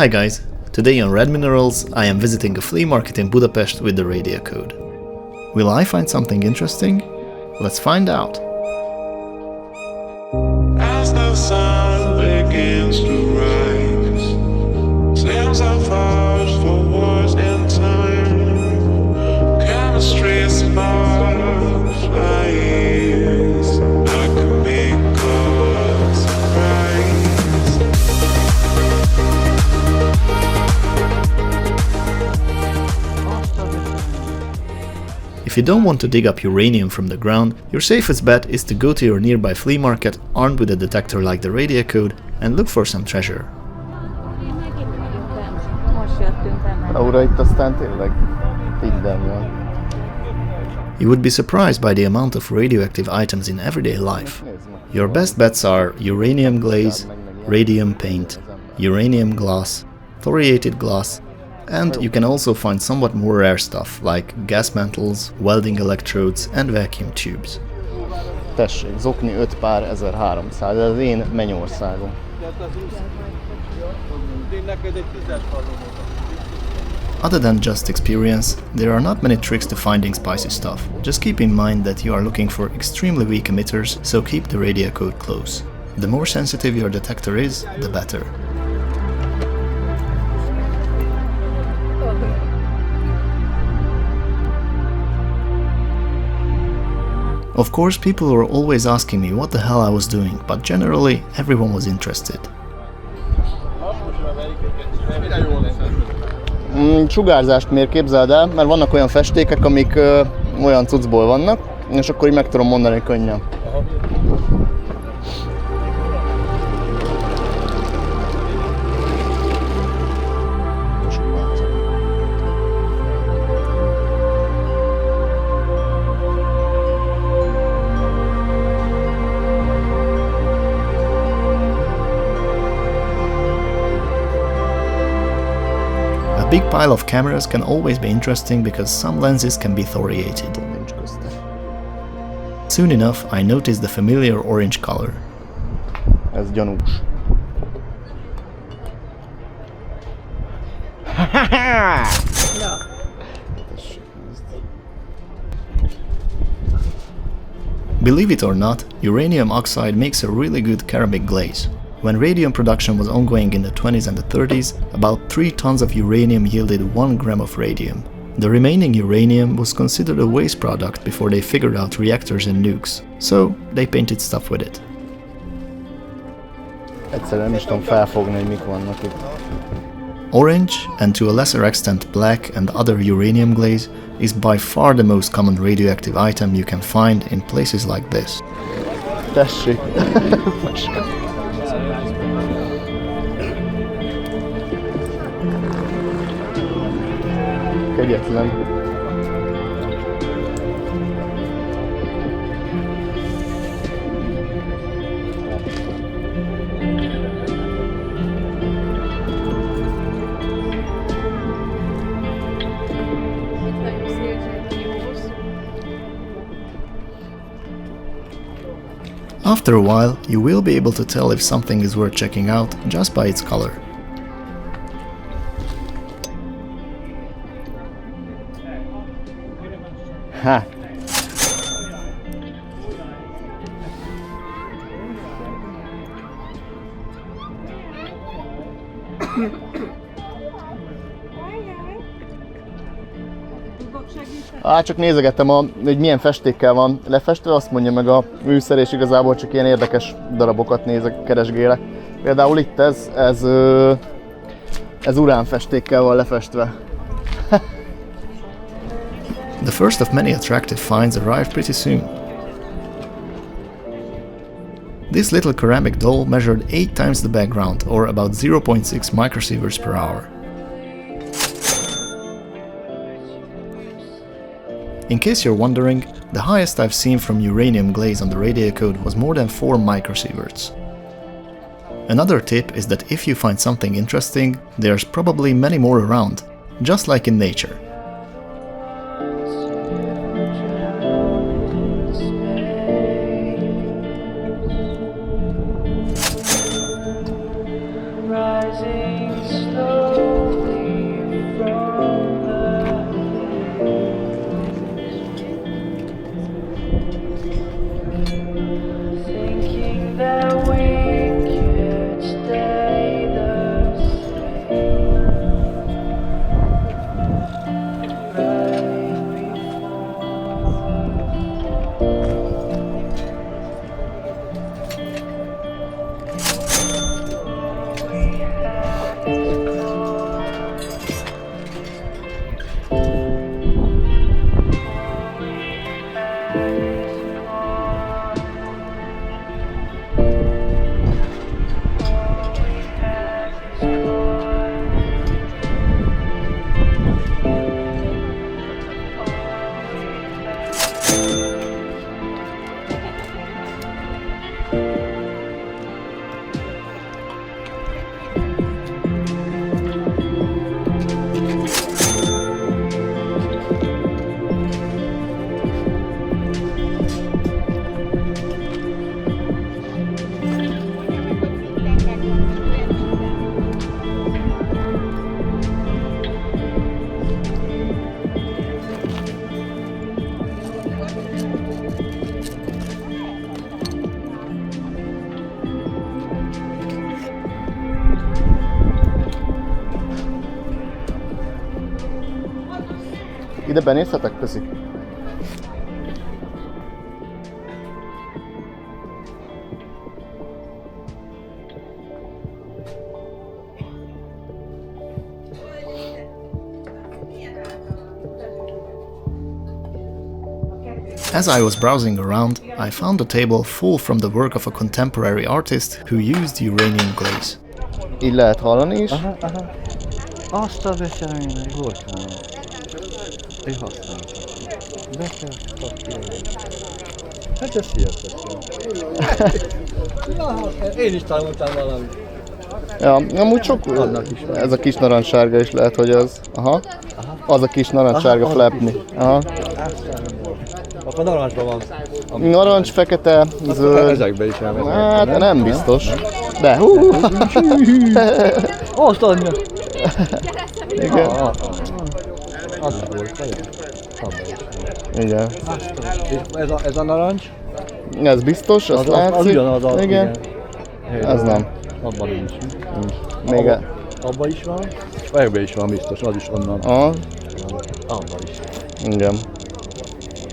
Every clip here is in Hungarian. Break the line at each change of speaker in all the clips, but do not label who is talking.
Hi guys, today on Red Minerals I am visiting a flea market in Budapest with the Radiacode. Will I find something interesting? Let's find out!
As the sun begins to rise, flames are forged for wars in time. Chemistry sparks flies, alchemy causes surprise.
If you don't want to dig up uranium from the ground, your safest bet is to go to your nearby flea market armed with a detector like the Radiacode and look for some treasure. You would be surprised by the amount of radioactive items in everyday life. Your best bets are Uranium Glaze, Radium Paint, Uranium Glass, Thoriated Glass, and you can also find somewhat more rare stuff like gas mantles, welding electrodes and vacuum tubes.
Tessék, zokni 5 pár 1300, ez az én mennyországom.
Other than just experience, there are not many tricks to finding spicy stuff. Just keep in mind that you are looking for extremely weak emitters, so keep the Radiacode close. The more sensitive your detector is, the better. Of course, people were always asking me what the hell I was doing, but generally everyone was interested.
Sugárzást mér, képzeld el, mert vannak olyan festékek, amik olyan cuccból vannak, és akkor így meg tudom mondani könnyen.
A big pile of cameras can always be interesting because some lenses can be thoriated. Soon enough, I noticed the familiar orange color.
Ez gyanús.
Believe it or not, uranium oxide makes a really good ceramic glaze. When radium production was ongoing in the 20s and the 30s, about 3 tons of uranium yielded 1 gram of radium. The remaining uranium was considered a waste product before they figured out reactors and nukes, so they painted stuff with it.
Egyszerűen nem is tudom felfogni, hogy mik vannak itt.
Orange, and to a lesser extent black and other uranium glaze, is by far the most common radioactive item you can find in places like this.
Tessék! Kegyetlen.
After a while, you will be able to tell if something is worth checking out just by its color.
Ha! Csak nézegettem, hogy milyen festékkel van lefestve, azt mondja meg a műszer, és igazából csak ilyen érdekes darabokat nézek, keresgélek. Például itt ez uránfestékkel van lefestve.
The first of many attractive finds arrived pretty soon. This little ceramic doll measured 8 times the background, or about 0.6 microsieverts per hour. In case you're wondering, the highest I've seen from uranium glaze on the Radiacode was more than 4 microsieverts. Another tip is that if you find something interesting, there's probably many more around, just like in nature.
rising slow.
Ide benézhetek? Köszi.
As I was browsing around, I found a table full from the work of a contemporary artist who used uranium glaze.
Így lehet hallani is.
Aha. Azt a beszerelmény volt már. Én használtam. Hát ez hihetetlen. Én is tanultam valamit.
Ja, amúgy sok... Ez a kis narancssárga is lehet, hogy az. Aha. Az a kis narancssárga flepni. Aha.
Akkor narancsban van.
Narancs, fekete, zöld.
Ezekbe is elmegyek.
Hát nem biztos. De
Azt adja!
Igen.
Az volt, vagy?
Igen.
Ez a narancs?
Ez biztos, azt látszik.
Az ugyanaz az,
igen. Ez nem.
Abban nincs.
Még
Abban is van. Ebben is van biztos, az is onnan.
Aha.
Abban is.
Igen.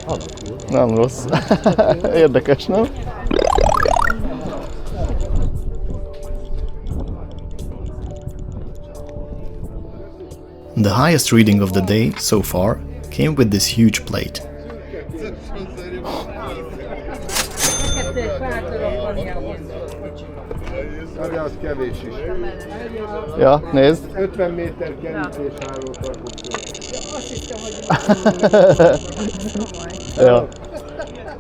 Alakul.
Nem rossz. Érdekes, nem?
The highest reading of the day, so far, came with this huge plate.
Az kevés is.
Ja, nézd.
50 méter kerítés álló tartókból.
Ja.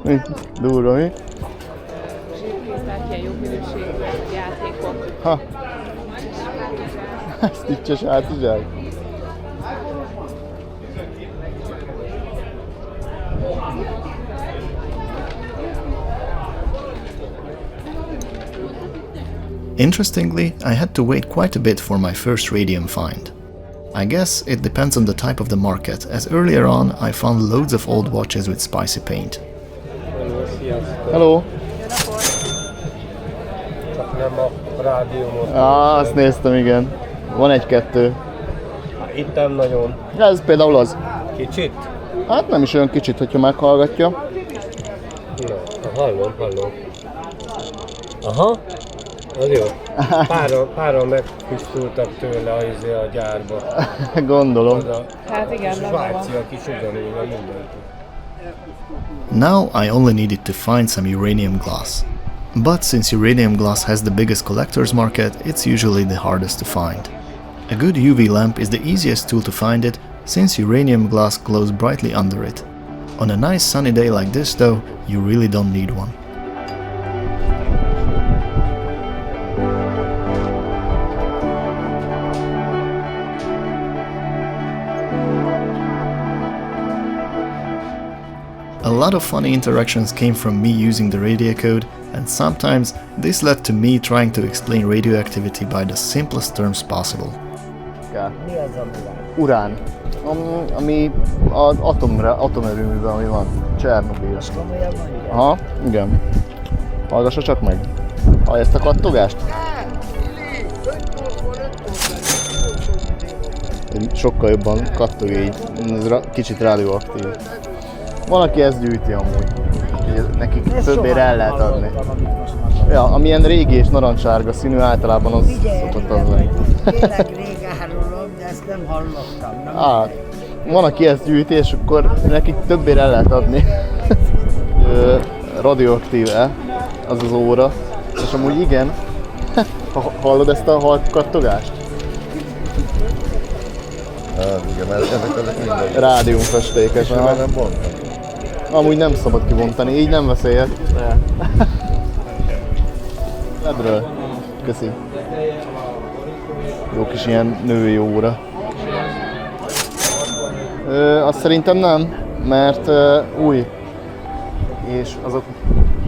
Mi? Durva, mi?
Ilyen jó minőségű játékok.
Ha. Sticses hátizsák.
Interestingly, I had to wait quite a bit for my first radium find. I guess it depends on the type of the market, as earlier on I found loads of old watches with spicy paint.
Hello.
Csak nem a rádiumot.
Azt néztem, igen. Van egy-kettő.
Itt nem nagyon.
Ez például az.
Kicsit?
Hát nem is olyan kicsit, hogyha meghallgatja.
Na, hallom. Aha. Az jó. Páran megpusztultak tőle a gyárba.
Gondolom.
Hát igen, nem van.
Svájciak is ugyanúgy van mindenki.
Now I only needed to find some uranium glass. But since uranium glass has the biggest collector's market, it's usually the hardest to find. A good UV lamp is the easiest tool to find it, since uranium glass glows brightly under it. On a nice sunny day like this though, you really don't need one. A lot of funny interactions came from me using the Radiacode, and sometimes this led to me trying to explain radioactivity by the simplest terms possible.
Mi az urán? Ami az atomerőműben, ami van. Csernobil. Aha, igen. Hallgassa csak meg. Hallja ezt a kattogást? Sokkal jobban kattog így. Ez kicsit radioaktív. Van, aki ezt gyűjti amúgy. Nekik többére el lehet adni. Ja, amilyen régi és narancssárga színű, általában az szokott az lenni.
Tényleg rég árulom, de ezt nem hallottam. Nem?
Hát, van, aki ezt gyűjti, és akkor nekik többére el lehet adni. Radioaktív-e, az az óra. És amúgy igen, hallod ezt a halk kattogást?
Igen, mert ezek mindegy.
Rádiumfestékes.
Nem bontam.
Amúgy nem szabad kibontani, így nem veszélyes. Ebből. Köszi. Jó kis ilyen női óra. Azt szerintem nem, mert új. És azok,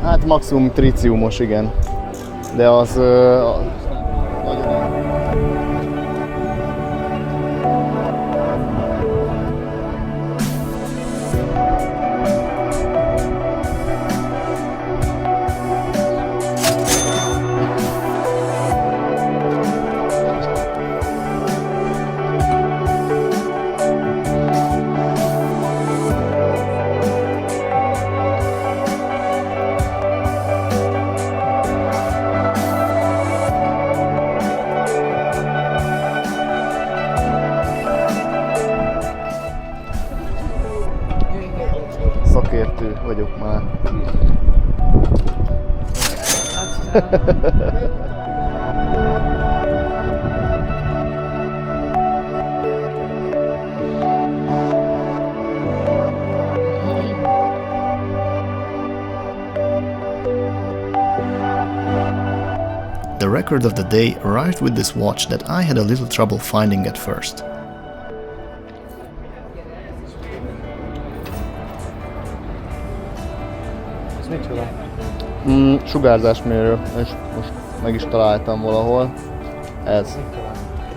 hát maximum tritiumos, igen. De az nagyon... vagyok már.
The record of the day arrived with this watch that I had a little trouble finding at first.
Ez micsoda?
Sugárzásmérő, és most meg is találtam valahol. Ez.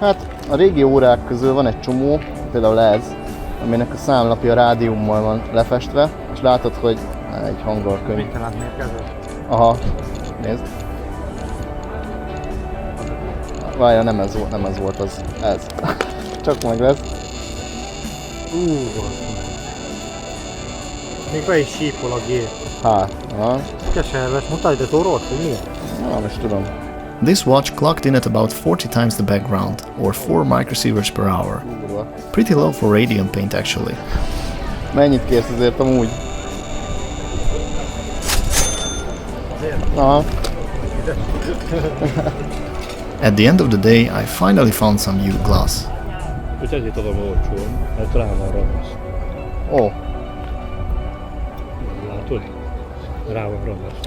Hát a régi órák közül van egy csomó, például ez, aminek a számlapja rádiummal van lefestve, és látod, hogy egy hangolkönyv.
Mit talált mérkező?
Aha, nézd. Várja, nem ez volt az, ez. Csak meg lesz.
Még be is sípol a gép.
Hát, aha.
Keserves, mutasd a torot, hogy mi?
Nem is tudom.
This watch clocked in at about 40 times the background, or 4 microsieverts per hour.
Durva.
Pretty low for Radium Paint actually.
Mennyit kérsz azért amúgy? Aha.
At the end of the day, I finally found some new glass.
Őt ezért adom olcsón, mert rá van ragasz.
Ó.
Látod? Rá van ragasz.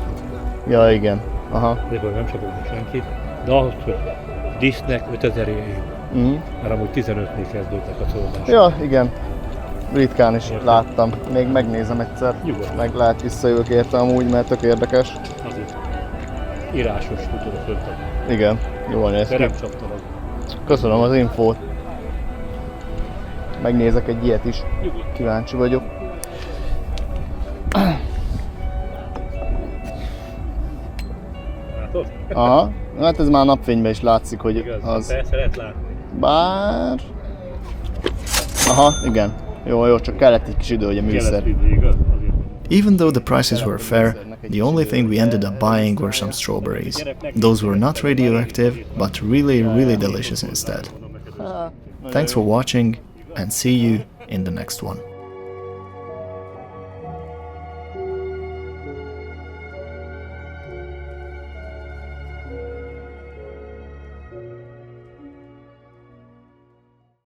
Ja, igen. Aha.
Ebből nem csapogunk senkit, de ahhoz, hogy disznek 5000 év. Mert amúgy 15-nél kezdődtek a szólások.
Ja, igen. Ritkán is láttam. Még megnézem egyszer.
Nyugodtan.
Meg lehet visszajövök érte amúgy, mert tök érdekes.
Azért írásos tudod a föltak.
Igen, jól néz
De
ki.
nem csaptalak.
Köszönöm az infót. Megnézek egy ilyet is. Kíváncsi vagyok.
Látod?
Aha, hát ez már napfényben is látszik, hogy
Igaz,
az...
persze lehet látni.
Bár... Aha, igen. Jó, csak kellett egy kis idő, hogy a műszer.
Kellett idő, igaz? Azért.
Even though the prices were fair, the only thing we ended up buying were some strawberries. Those were not radioactive, but really delicious instead. Thanks for watching, and see you in the next one.